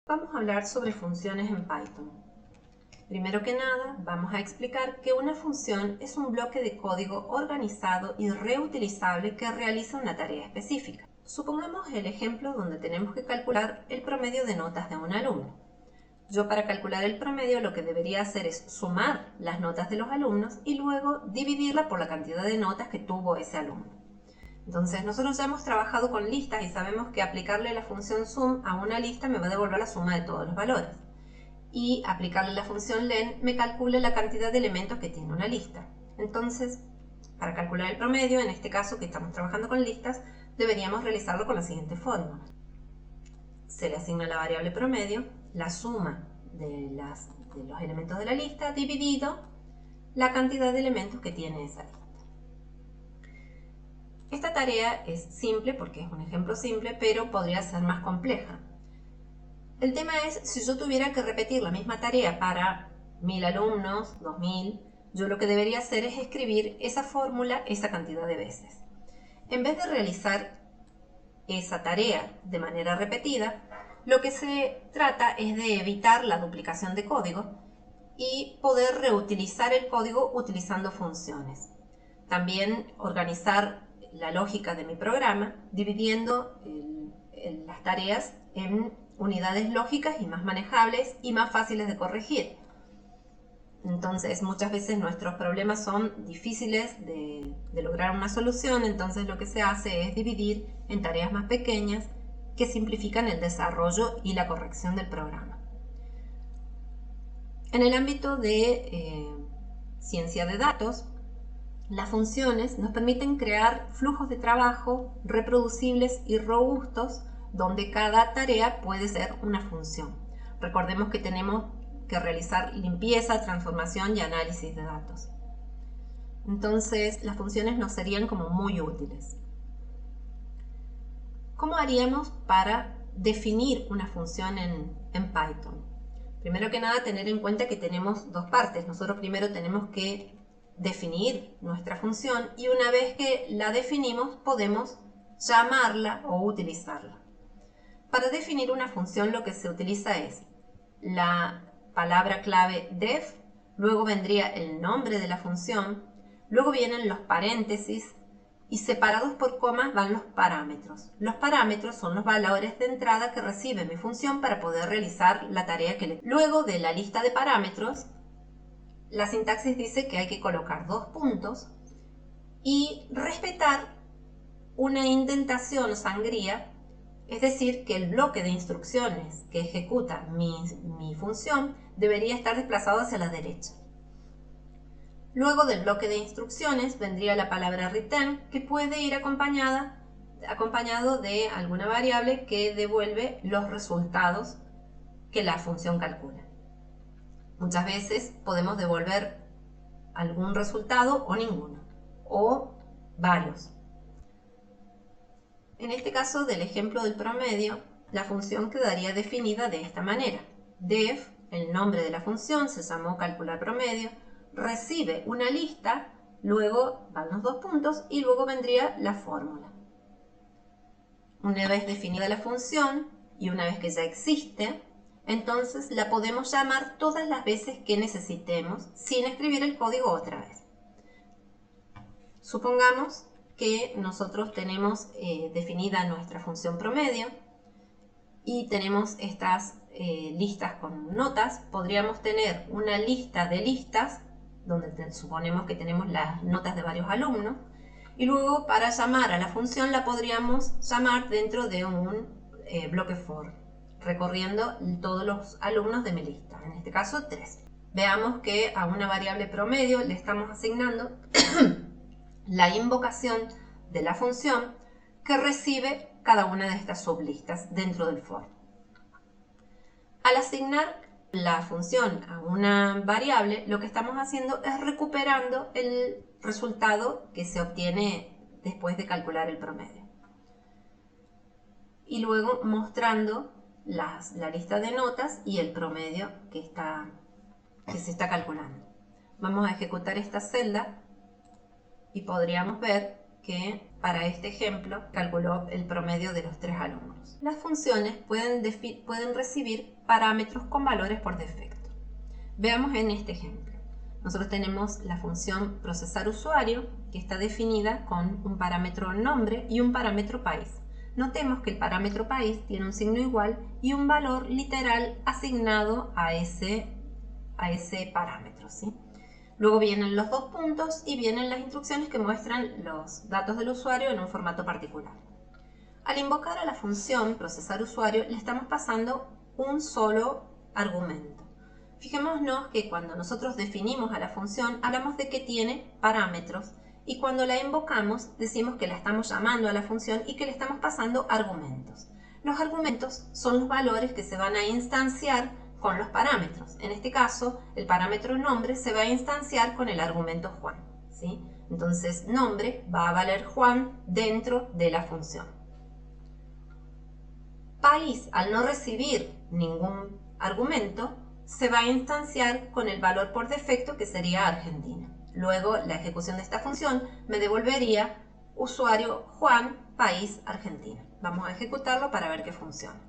Vamos a hablar sobre funciones en Python. Primero que nada, vamos a explicar que una función es un bloque de código organizado y reutilizable que realiza una tarea específica. Supongamos el ejemplo donde tenemos que calcular el promedio de notas de un alumno. Yo, para calcular el promedio, lo que debería hacer es sumar las notas de los alumnos y luego dividirla por la cantidad de notas que tuvo ese alumno. Entonces, nosotros ya hemos trabajado con listas y sabemos que aplicarle la función sum a una lista me va a devolver la suma de todos los valores. Y aplicarle la función len me calcula la cantidad de elementos que tiene una lista. Entonces, para calcular el promedio, en este caso que estamos trabajando con listas, deberíamos realizarlo con la siguiente forma. Se le asigna la variable promedio, la suma de los elementos de la lista, dividido la cantidad de elementos que tiene esa lista. Esta tarea es simple porque es un ejemplo simple, pero podría ser más compleja. El tema es, si yo tuviera que repetir la misma tarea para 1000 alumnos, 2000, yo lo que debería hacer es escribir esa fórmula esa cantidad de veces. En vez de realizar esa tarea de manera repetida, lo que se trata es de evitar la duplicación de código y poder reutilizar el código utilizando funciones. También organizar la lógica de mi programa dividiendo las tareas en unidades lógicas y más manejables y más fáciles de corregir. Entonces, muchas veces nuestros problemas son difíciles de lograr una solución, entonces lo que se hace es dividir en tareas más pequeñas que simplifican el desarrollo y la corrección del programa. En el ámbito de ciencia de datos, las funciones nos permiten crear flujos de trabajo reproducibles y robustos donde cada tarea puede ser una función. Recordemos que tenemos que realizar limpieza, transformación y análisis de datos. Entonces, las funciones nos serían como muy útiles. ¿Cómo haríamos para definir una función en Python? Primero que nada, tener en cuenta que tenemos dos partes. Nosotros primero tenemos que definir nuestra función y una vez que la definimos podemos llamarla o utilizarla. Para definir una función lo que se utiliza es la palabra clave def, luego vendría el nombre de la función, luego vienen los paréntesis y separados por comas van los parámetros. Los parámetros son los valores de entrada que recibe mi función para poder realizar la tarea que le... Luego de la lista de parámetros, la sintaxis dice que hay que colocar dos puntos y respetar una indentación sangría, es decir, que el bloque de instrucciones que ejecuta mi función debería estar desplazado hacia la derecha. Luego del bloque de instrucciones vendría la palabra return, que puede ir acompañado de alguna variable que devuelve los resultados que la función calcula. Muchas veces podemos devolver algún resultado o ninguno, o varios. En este caso del ejemplo del promedio, la función quedaría definida de esta manera. Def, el nombre de la función, se llamó calcular promedio, recibe una lista, luego van los dos puntos y luego vendría la fórmula. Una vez definida la función y una vez que ya existe, entonces la podemos llamar todas las veces que necesitemos sin escribir el código otra vez. Supongamos que nosotros tenemos definida nuestra función promedio y tenemos estas listas con notas. Podríamos tener una lista de listas donde suponemos que tenemos las notas de varios alumnos y luego para llamar a la función la podríamos llamar dentro de un bloque for, recorriendo todos los alumnos de mi lista, en este caso 3. Veamos que a una variable promedio le estamos asignando la invocación de la función que recibe cada una de estas sublistas dentro del for. Al asignar la función a una variable, lo que estamos haciendo es recuperando el resultado que se obtiene después de calcular el promedio. Y luego mostrando la lista de notas y el promedio que se está calculando. Vamos a ejecutar esta celda y podríamos ver que para este ejemplo calculó el promedio de los 3 alumnos. Las funciones pueden recibir parámetros con valores por defecto. Veamos en este ejemplo. Nosotros tenemos la función procesar usuario, que está definida con un parámetro nombre y un parámetro país. Notemos que el parámetro país tiene un signo igual y un valor literal asignado a ese parámetro, ¿sí? Luego vienen los dos puntos y vienen las instrucciones que muestran los datos del usuario en un formato particular. Al invocar a la función procesar usuario, le estamos pasando un solo argumento. Fijémonos que cuando nosotros definimos a la función, hablamos de que tiene parámetros y cuando la invocamos decimos que la estamos llamando a la función y que le estamos pasando argumentos. Los argumentos son los valores que se van a instanciar con los parámetros. En este caso, el parámetro nombre se va a instanciar con el argumento Juan, ¿sí? Entonces, nombre va a valer Juan dentro de la función. País, al no recibir ningún argumento, se va a instanciar con el valor por defecto que sería Argentina. Luego, la ejecución de esta función me devolvería usuario Juan, país, Argentina. Vamos a ejecutarlo para ver que funciona.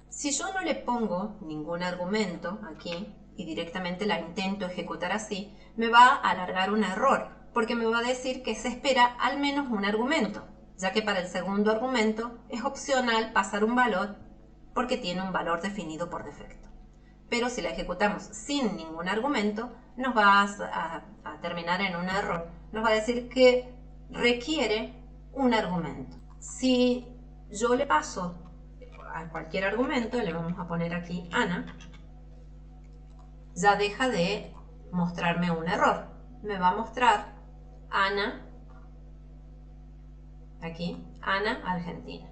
Si yo no le pongo ningún argumento aquí y directamente la intento ejecutar así, me va a alargar un error, porque me va a decir que se espera al menos un argumento, ya que para el segundo argumento es opcional pasar un valor porque tiene un valor definido por defecto. Pero si la ejecutamos sin ningún argumento, nos va a terminar en un error. Nos va a decir que requiere un argumento. Si yo le paso a cualquier argumento, le vamos a poner aquí Ana, ya deja de mostrarme un error. Me va a mostrar Ana, aquí, Ana, Argentina.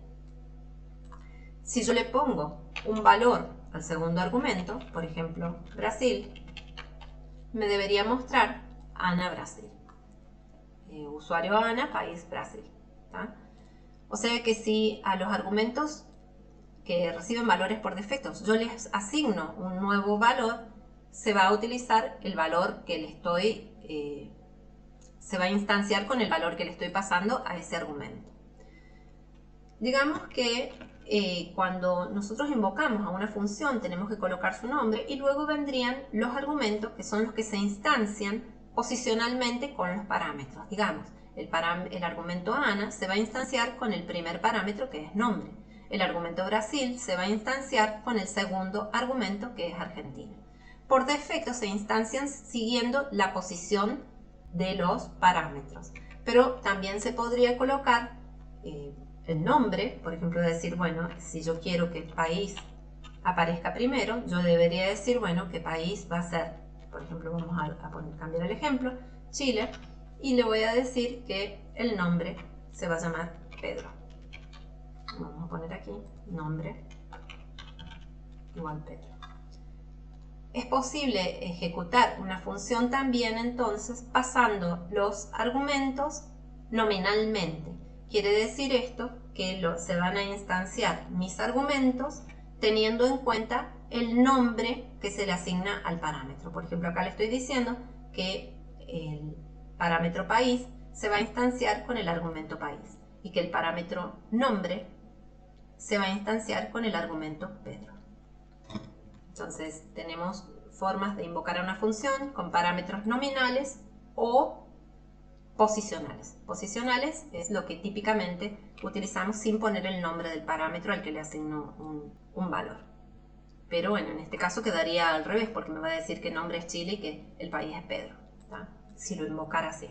Si yo le pongo un valor al segundo argumento, por ejemplo, Brasil, me debería mostrar Ana, Brasil. Usuario Ana, país, Brasil. ¿Tá? O sea que si a los argumentos que reciben valores por defecto yo les asigno un nuevo valor, se va a utilizar el valor que le estoy, se va a instanciar con el valor que le estoy pasando a ese argumento. Digamos que cuando nosotros invocamos a una función tenemos que colocar su nombre y luego vendrían los argumentos que son los que se instancian posicionalmente con los parámetros. Digamos, el argumento Ana se va a instanciar con el primer parámetro que es nombre. El argumento Brasil se va a instanciar con el segundo argumento que es Argentina. Por defecto se instancian siguiendo la posición de los parámetros, pero también se podría colocar el nombre, por ejemplo, decir, bueno, si yo quiero que el país aparezca primero, yo debería decir, bueno, que país va a ser, por ejemplo, vamos a cambiar el ejemplo, Chile, y le voy a decir que el nombre se va a llamar Pedro. Vamos a poner aquí, nombre igual Pedro. Es posible ejecutar una función también, entonces, pasando los argumentos nominalmente. Quiere decir esto que se van a instanciar mis argumentos teniendo en cuenta el nombre que se le asigna al parámetro. Por ejemplo, acá le estoy diciendo que el parámetro país se va a instanciar con el argumento país y que el parámetro nombre se va a instanciar con el argumento Pedro. Entonces, tenemos formas de invocar a una función con parámetros nominales o posicionales. Posicionales es lo que típicamente utilizamos sin poner el nombre del parámetro al que le asigno un valor. Pero bueno, en este caso quedaría al revés porque me va a decir que el nombre es Chile y que el país es Pedro, ¿tá? Si lo invocara así.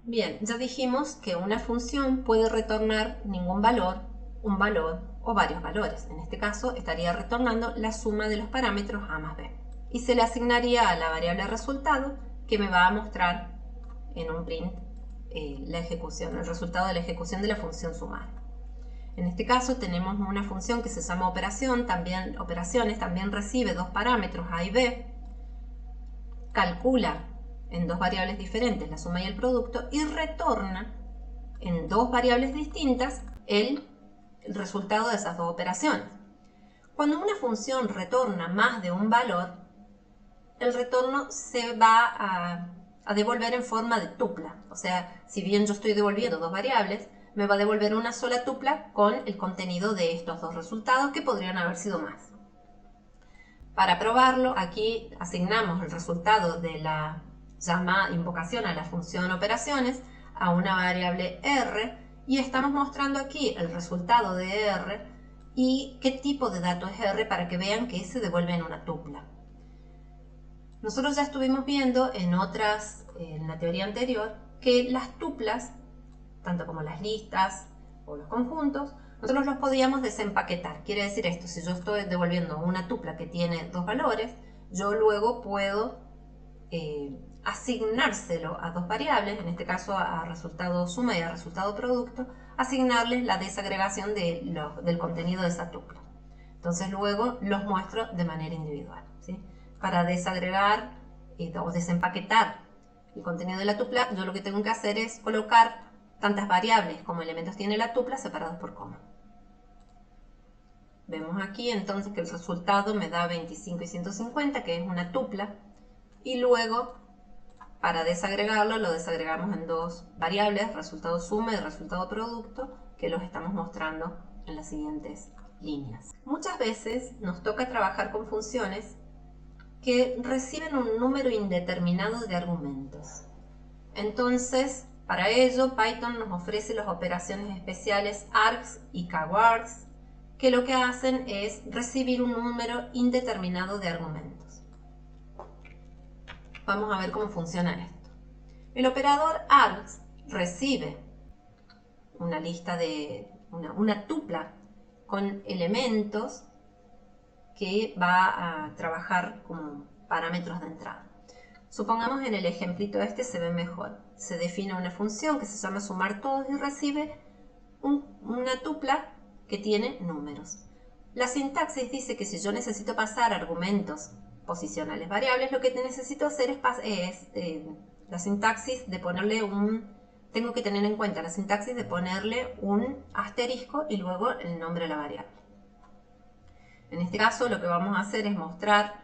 Bien, ya dijimos que una función puede retornar ningún valor, un valor o varios valores. En este caso estaría retornando la suma de los parámetros a más b. Y se le asignaría a la variable resultado que me va a mostrar en un print la ejecución, el resultado de la ejecución de la función sumar. En este caso tenemos una función que se llama operaciones, también recibe dos parámetros a y b, calcula en dos variables diferentes la suma y el producto y retorna en dos variables distintas el resultado de esas dos operaciones. Cuando una función retorna más de un valor, el retorno se va a devolver en forma de tupla. O sea, si bien yo estoy devolviendo dos variables, me va a devolver una sola tupla con el contenido de estos dos resultados, que podrían haber sido más. Para probarlo, aquí asignamos el resultado de la llamada invocación a la función operaciones a una variable R, y estamos mostrando aquí el resultado de R y qué tipo de dato es R para que vean que se devuelve en una tupla. Nosotros ya estuvimos viendo en la teoría anterior, que las tuplas, tanto como las listas o los conjuntos, nosotros los podíamos desempaquetar. Quiere decir esto: si yo estoy devolviendo una tupla que tiene dos valores, yo luego puedo asignárselo a dos variables, en este caso a resultado suma y a resultado producto, asignarles la desagregación del contenido de esa tupla. Entonces luego los muestro de manera individual, ¿sí? Para desagregar o desempaquetar el contenido de la tupla, yo lo que tengo que hacer es colocar tantas variables como elementos tiene la tupla separados por coma. Vemos aquí entonces que el resultado me da 25 y 150, que es una tupla, y luego para desagregarlo lo desagregamos en dos variables, resultado suma y resultado producto, que los estamos mostrando en las siguientes líneas. Muchas veces nos toca trabajar con funciones que reciben un número indeterminado de argumentos. Entonces, para ello, Python nos ofrece las operaciones especiales args y kwargs, que lo que hacen es recibir un número indeterminado de argumentos. Vamos a ver cómo funciona esto. El operador args recibe una lista de una tupla con elementos que va a trabajar como parámetros de entrada. Supongamos en el ejemplito este se ve mejor. Se define una función que se llama sumar todos y recibe una tupla que tiene números. La sintaxis dice que si yo necesito pasar argumentos posicionales variables, lo que necesito hacer es la sintaxis de ponerle tengo que tener en cuenta la sintaxis de ponerle un asterisco y luego el nombre de la variable. En este caso lo que vamos a hacer es mostrar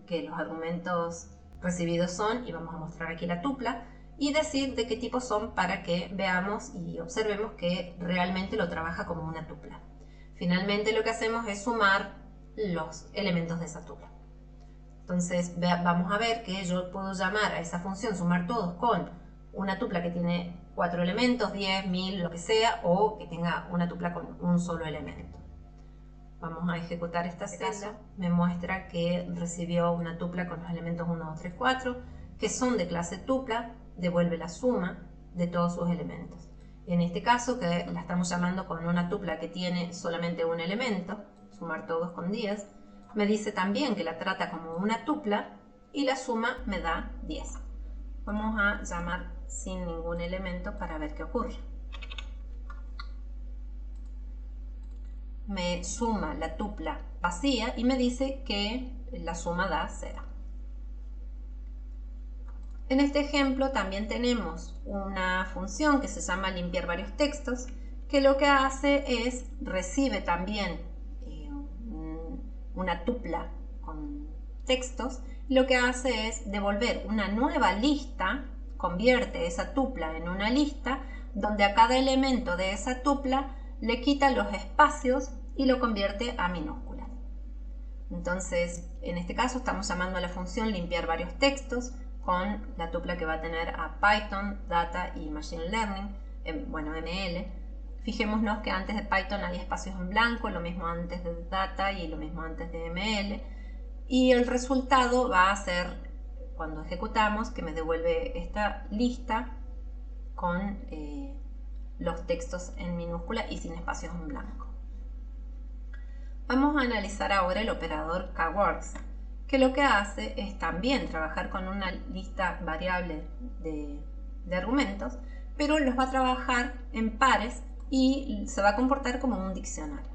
que los argumentos recibidos son, y vamos a mostrar aquí la tupla, y decir de qué tipo son para que veamos y observemos que realmente lo trabaja como una tupla. Finalmente lo que hacemos es sumar los elementos de esa tupla. Entonces vamos a ver que yo puedo llamar a esa función sumar todos con una tupla que tiene 4 elementos, 10, 1000, lo que sea, o que tenga una tupla con un solo elemento. Vamos a ejecutar esta celda. Me muestra que recibió una tupla con los elementos 1, 2, 3, 4, que son de clase tupla, devuelve la suma de todos sus elementos. En este caso, que la estamos llamando con una tupla que tiene solamente un elemento, sumar todos con 10, me dice también que la trata como una tupla y la suma me da 10. Vamos a llamar sin ningún elemento para ver qué ocurre. Me suma la tupla vacía y me dice que la suma da 0. En este ejemplo también tenemos una función que se llama limpiar varios textos, que lo que hace es recibe también una tupla con textos. Lo que hace es devolver una nueva lista, convierte esa tupla en una lista donde a cada elemento de esa tupla le quita los espacios y lo convierte a minúsculas. Entonces, en este caso estamos llamando a la función limpiar varios textos con la tupla que va a tener a Python, Data y Machine Learning, ML. Fijémonos que antes de Python hay espacios en blanco, lo mismo antes de Data y lo mismo antes de ML. Y el resultado va a ser, cuando ejecutamos, que me devuelve esta lista con los textos en minúscula y sin espacios en blanco. Vamos a analizar ahora el operador kwargs, que lo que hace es también trabajar con una lista variable de argumentos, pero los va a trabajar en pares y se va a comportar como un diccionario.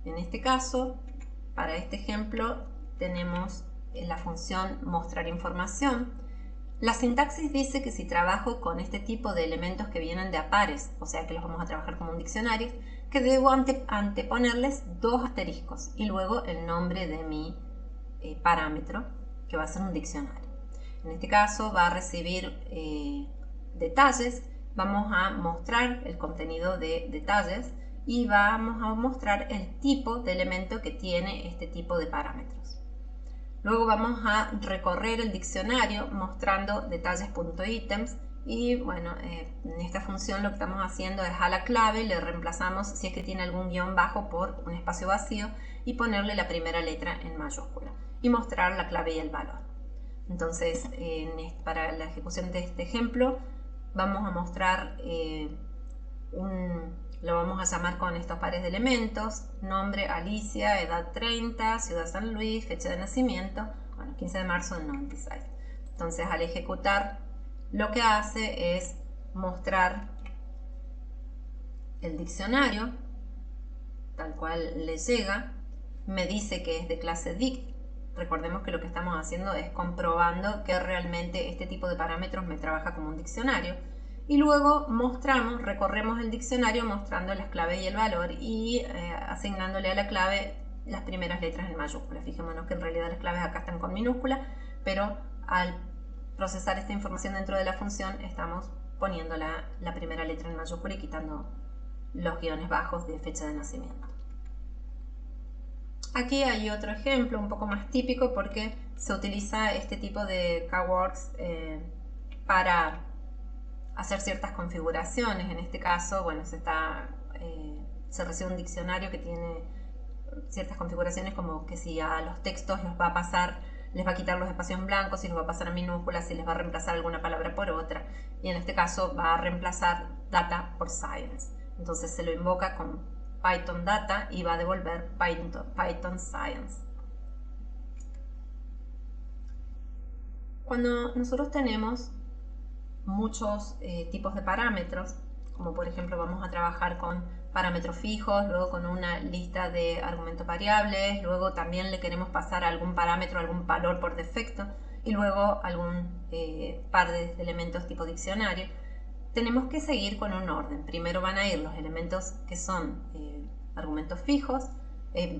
En este caso, para este ejemplo, tenemos la función mostrar información. La sintaxis dice que si trabajo con este tipo de elementos que vienen de a pares, o sea que los vamos a trabajar como un diccionario, que debo anteponerles dos asteriscos y luego el nombre de mi parámetro, que va a ser un diccionario. En este caso va a recibir detalles, vamos a mostrar el contenido de detalles y vamos a mostrar el tipo de elemento que tiene este tipo de parámetros. Luego vamos a recorrer el diccionario mostrando detalles.items y bueno, en esta función lo que estamos haciendo es a la clave le reemplazamos, si es que tiene algún guión bajo, por un espacio vacío y ponerle la primera letra en mayúscula y mostrar la clave y el valor. Entonces, para la ejecución de este ejemplo vamos a mostrar lo vamos a llamar con estos pares de elementos: nombre Alicia, edad 30, ciudad San Luis, fecha de nacimiento, bueno, 15 de marzo del 96. Entonces, al ejecutar, lo que hace es mostrar el diccionario tal cual le llega, me dice que es de clase dict. Recordemos que lo que estamos haciendo es comprobando que realmente este tipo de parámetros me trabaja como un diccionario. Y luego recorremos el diccionario mostrando las claves y el valor y asignándole a la clave las primeras letras en mayúscula. Fijémonos que en realidad las claves acá están con minúscula, pero al procesar esta información dentro de la función estamos poniendo la primera letra en mayúscula y quitando los guiones bajos de fecha de nacimiento. Aquí hay otro ejemplo un poco más típico porque se utiliza este tipo de kwords para hacer ciertas configuraciones. En este caso, bueno, se recibe un diccionario que tiene ciertas configuraciones, como que si a los textos los va a pasar, les va a quitar los espacios en blanco, si los va a pasar a minúsculas, si les va a reemplazar alguna palabra por otra, y en este caso va a reemplazar data por science. Entonces se lo invoca con Python data y va a devolver Python science. Cuando nosotros tenemos muchos tipos de parámetros, como por ejemplo vamos a trabajar con parámetros fijos, luego con una lista de argumentos variables, luego también le queremos pasar algún parámetro, algún valor por defecto y luego algún par de elementos tipo diccionario, tenemos que seguir con un orden. Primero van a ir los elementos que son argumentos fijos,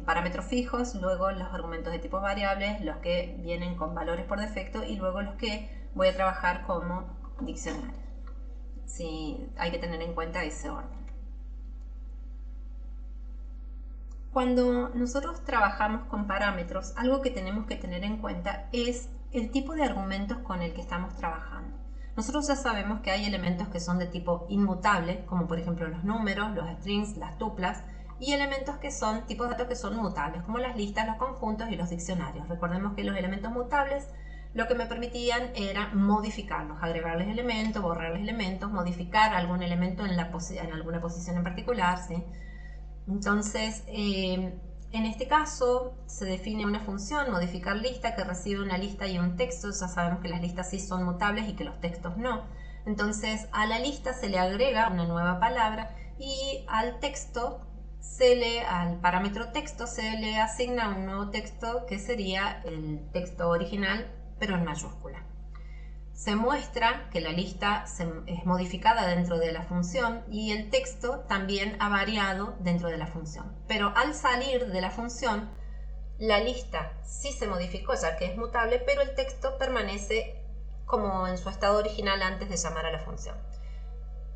parámetros fijos, luego los argumentos de tipo variables, los que vienen con valores por defecto y luego los que voy a trabajar como diccionario. Sí, hay que tener en cuenta ese orden. Cuando nosotros trabajamos con parámetros, algo que tenemos que tener en cuenta es el tipo de argumentos con el que estamos trabajando. Nosotros ya sabemos que hay elementos que son de tipo inmutable, como por ejemplo los números, los strings, las tuplas, y elementos que son tipos de datos que son mutables, como las listas, los conjuntos y los diccionarios. Recordemos que los elementos mutables lo que me permitían era modificarlos, agregarles elementos, borrarles elementos, modificar algún elemento en alguna posición en particular, ¿sí? Entonces, en este caso se define una función, modificar lista, que recibe una lista y un texto. Ya sabemos que las listas sí son mutables y que los textos no. Entonces, a la lista se le agrega una nueva palabra y al texto, al parámetro texto, se le asigna un nuevo texto que sería el texto original, pero en mayúscula. Se muestra que la lista es modificada dentro de la función y el texto también ha variado dentro de la función. Pero al salir de la función, la lista sí se modificó ya que es mutable, pero el texto permanece como en su estado original antes de llamar a la función.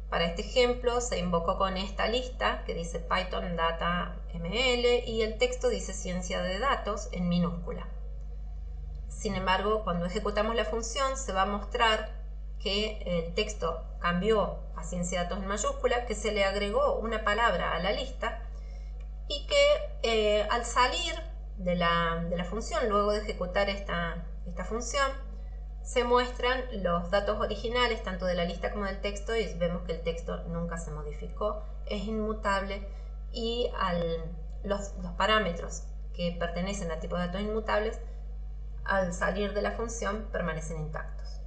Para este ejemplo se invocó con esta lista que dice Python data ml y el texto dice ciencia de datos en minúscula. Sin embargo, cuando ejecutamos la función se va a mostrar que el texto cambió a ciencia de datos en mayúscula, que se le agregó una palabra a la lista y que al salir de la función, luego de ejecutar esta función, se muestran los datos originales tanto de la lista como del texto y vemos que el texto nunca se modificó, es inmutable y los parámetros que pertenecen a tipo de datos inmutables al salir de la función permanecen intactos.